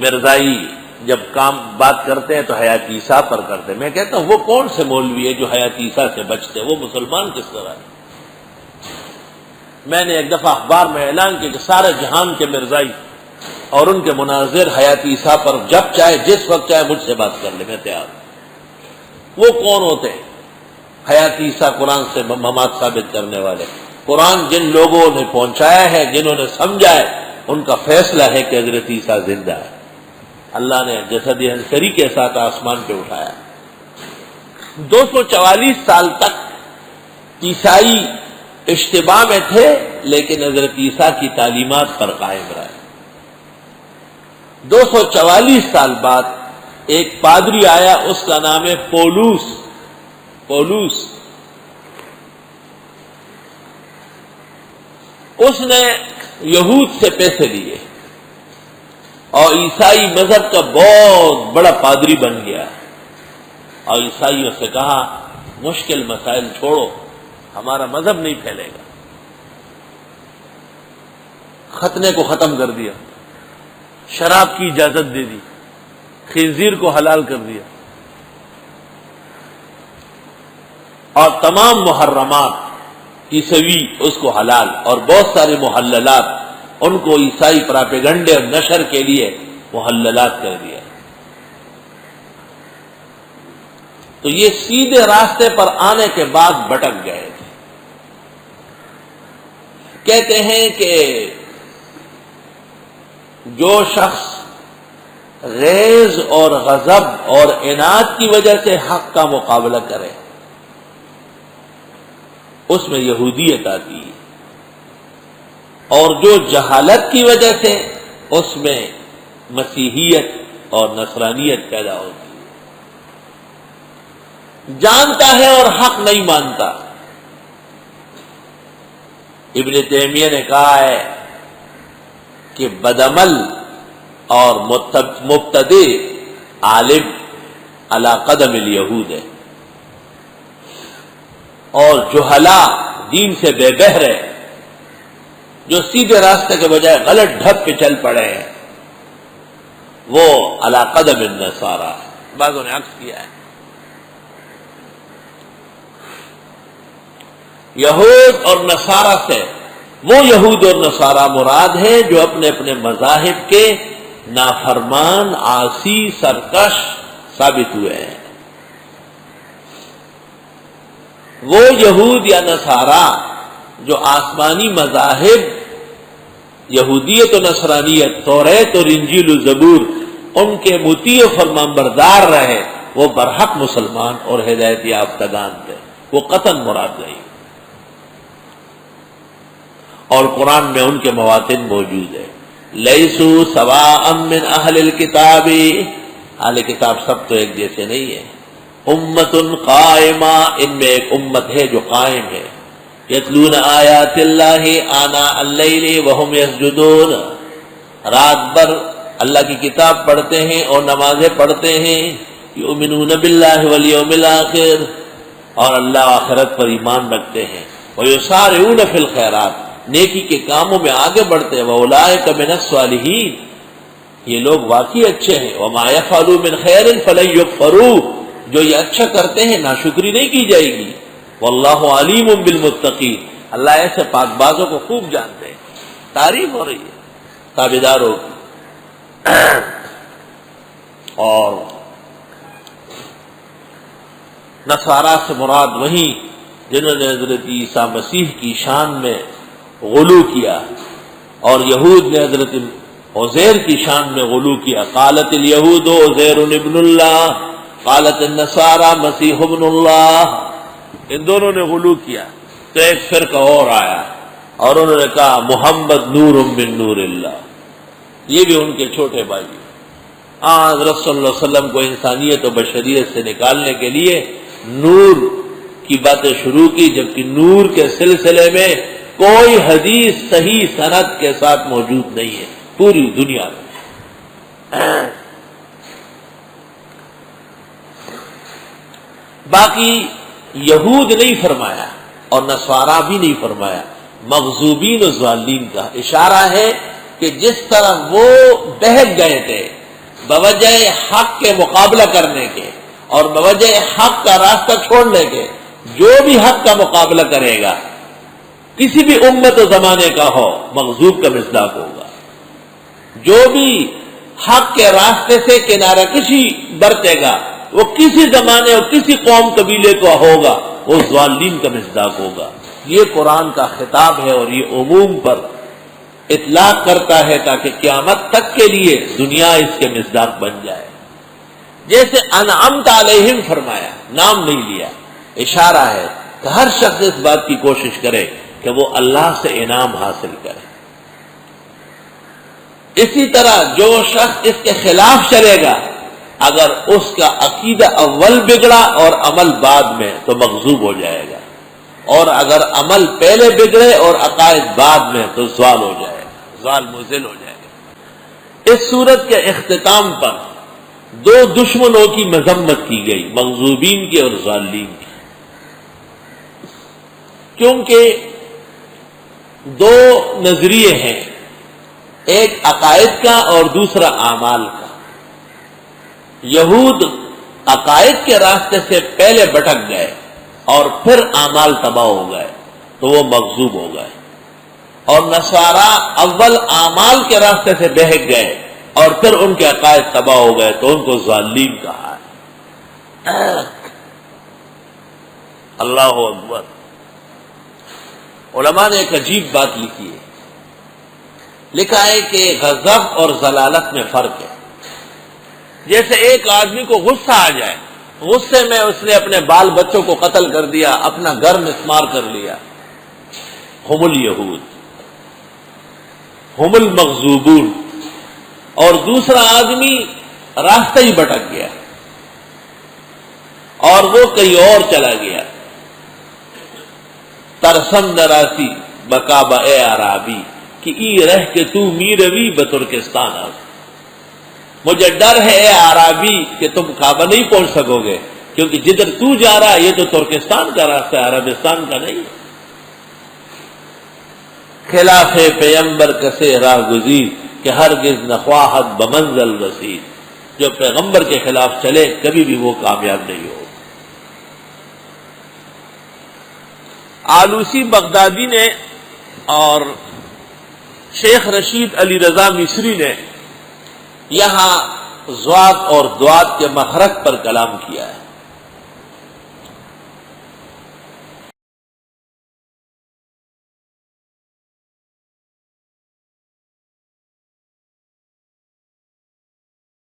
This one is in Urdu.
مرزائی جب بات کرتے ہیں تو حیات عیسیٰ پر کرتے ہیں. میں کہتا ہوں وہ کون سے مولوی ہے جو حیات عیسیٰ سے بچتے ہیں؟ وہ مسلمان کس طرح ہے؟ میں نے ایک دفعہ اخبار میں اعلان کیا کہ سارے جہان کے مرزائی اور ان کے مناظر حیات عیسیٰ پر جب چاہے جس وقت چاہے مجھ سے بات کر لیں، میں تیار ہوں. وہ کون ہوتے ہیں حیات عیسیٰ قرآن سے ممات ثابت کرنے والے؟ قرآن جن لوگوں نے پہنچایا ہے، جنہوں نے سمجھا ہے، ان کا فیصلہ ہے کہ حضرت عیسیٰ زندہ ہے. اللہ نے جسد عنصری کے ساتھ آسمان پہ اٹھایا. 244 سال تک عیسائی اشتباہ میں تھے، لیکن حضرت عیسیٰ کی تعلیمات پر قائم رہے. 244 سال بعد ایک پادری آیا، اس کا نام ہے پولوس. اس نے یہود سے پیسے لیے اور عیسائی مذہب کا بہت بڑا پادری بن گیا، اور عیسائیوں سے کہا مشکل مسائل چھوڑو، ہمارا مذہب نہیں پھیلے گا. ختنے کو ختم کر دیا، شراب کی اجازت دے دی، خنزیر کو حلال کر دیا، اور تمام محرمات عیسوی اس کو حلال، اور بہت سارے محللات ان کو عیسائی پراپیگنڈے اور نشر کے لیے محللات کر دیا. تو یہ سیدھے راستے پر آنے کے بعد بھٹک گئے تھے. کہتے ہیں کہ جو شخص غیظ اور غضب اور عناد کی وجہ سے حق کا مقابلہ کرے اس میں یہودیت آتی ہے، اور جو جہالت کی وجہ سے اس میں مسیحیت اور نصرانیت پیدا ہوتی ہے. جانتا ہے اور حق نہیں مانتا. ابن تیمیہ نے کہا ہے کہ بدعمل اور مبتدع عالم علی قدم الیہود ہے، اور جہلا دین سے بے بہر ہے، جو سیدھے راستے کے بجائے غلط ڈھب پہ چل پڑے ہیں، وہ علی قدم النصارى. بعضوں نے عکس کیا ہے. یہود اور نصارہ سے وہ یہود اور نصارہ مراد ہیں جو اپنے اپنے مذاہب کے نافرمان، عاصی، سرکش ثابت ہوئے ہیں. وہ یہود یا نصارہ جو آسمانی مذاہب یہودیت و نصرانیت، توریت اور انجیل و زبور ان کے مطیع و فرمانبردار رہے، وہ برحق مسلمان اور ہدایت یافتگان تھے. وہ قطعاً مراد نہیں، اور قرآن میں ان کے مواطن موجود ہیں. لیسوا سواء من اہل الکتاب، اہل کتاب سب تو ایک جیسے نہیں ہیں. امت قائمہ، ان میں ایک امت ہے جو قائم ہے. یتلون آیات اللہ آناء اللیل وہم یسجدون، رات بھر اللہ کی کتاب پڑھتے ہیں اور نمازیں پڑھتے ہیں. یؤمنون باللہ والیوم الآخر، اور اللہ آخرت پر ایمان رکھتے ہیں. ویسارعون فی الخیرات، نیکی کے کاموں میں آگے بڑھتے ہیں. وَأُولَٰئِکَ مِنَ الصَّالِحِینَ، یہ لوگ واقعی اچھے ہیں. وَمَا يَفْعَلُوا مِنْ خَيْرٍ فَلَن يُكْفَرُوهُ، جو یہ اچھا کرتے ہیں ناشکری نہیں کی جائے گی. وَاللَّهُ عَلِيمٌ بِالْمُتَّقِينَ، اللہ ایسے پاک بازوں کو خوب جانتے ہیں. تعریف ہو رہی ہے تابعداروں کی. اور نصارہ سے مراد وہی جنہوں نے حضرت عیسیٰ مسیح کی شان میں غلو کیا، اور یہود نے حضرت عزیر کی شان میں غلو کیا. قالت الیہود عزیر ابن اللہ، قالت النصارى مسیح ابن اللہ. ان دونوں نے غلو کیا. تو ایک فرقہ اور آیا اور انہوں نے کہا محمد نور من نور اللہ. یہ بھی ان کے چھوٹے بھائی. حضرت صلی اللہ علیہ وسلم کو انسانیت و بشریت سے نکالنے کے لیے نور کی باتیں شروع کی، جبکہ نور کے سلسلے میں کوئی حدیث صحیح سند کے ساتھ موجود نہیں ہے پوری دنیا میں. باقی یہود نہیں فرمایا اور نصارہ بھی نہیں فرمایا، مغضوبین و ضالین کا اشارہ ہے کہ جس طرح وہ بہک گئے تھے بوجہ حق کے مقابلہ کرنے کے اور بوجہ حق کا راستہ چھوڑنے کے، جو بھی حق کا مقابلہ کرے گا کسی بھی امت و زمانے کا ہو، مغضوب کا مصداق ہوگا۔ جو بھی حق کے راستے سے کنارہ کشی برتے گا وہ کسی زمانے اور کسی قوم قبیلے کو ہوگا، وہ ظالم کا مصداق ہوگا۔ یہ قرآن کا خطاب ہے اور یہ عموم پر اطلاق کرتا ہے تاکہ قیامت تک کے لیے دنیا اس کے مصداق بن جائے۔ جیسے انعمت علیہم فرمایا، نام نہیں لیا، اشارہ ہے کہ ہر شخص اس بات کی کوشش کرے کہ وہ اللہ سے انعام حاصل کرے۔ اسی طرح جو شخص اس کے خلاف چلے گا، اگر اس کا عقیدہ اول بگڑا اور عمل بعد میں تو مغضوب ہو جائے گا، اور اگر عمل پہلے بگڑے اور عقائد بعد میں تو زوال ہو جائے گا، زوال مزل ہو جائے گا۔ اس سورت کے اختتام پر دو دشمنوں کی مذمت کی گئی، مغضوبین کی اور ضالین کی، کیونکہ دو نظریے ہیں، ایک عقائد کا اور دوسرا اعمال کا۔ یہود عقائد کے راستے سے پہلے بھٹک گئے اور پھر اعمال تباہ ہو گئے تو وہ مغضوب ہو گئے، اور نصارا اول اعمال کے راستے سے بہک گئے اور پھر ان کے عقائد تباہ ہو گئے تو ان کو ظالم کہا ہے۔ اللہ اکبر۔ علماء نے ایک عجیب بات لکھی ہے، لکھا ہے کہ غضب اور ضلالت میں فرق ہے۔ جیسے ایک آدمی کو غصہ آ جائے، غصے میں اس نے اپنے بال بچوں کو قتل کر دیا، اپنا گھر مسمار کر لیا، ہم الیہود، ہم المغضوبون۔ اور دوسرا آدمی راستہ ہی بھٹک گیا اور وہ کہیں اور چلا گیا، ترسم نراسی بکابہ اے عرابی کہ ای رہ کے تو میروی بترکستان آ، مجھے ڈر ہے اے عرابی کہ تم کعبہ نہیں پہنچ سکو گے، کیونکہ جدھر تو جا رہا یہ تو ترکستان کا راستہ ہے، عربستان کا نہیں۔ خلاف پیغمبر کسے راہ گزیر کہ ہرگز نخواہت بمنزل رسید، جو پیغمبر کے خلاف چلے کبھی بھی وہ کامیاب نہیں ہو۔ آلوسی بغدادی نے اور شیخ رشید علی رضا مصری نے یہاں ضاد اور ضاد کے مخرج پر کلام کیا ہے۔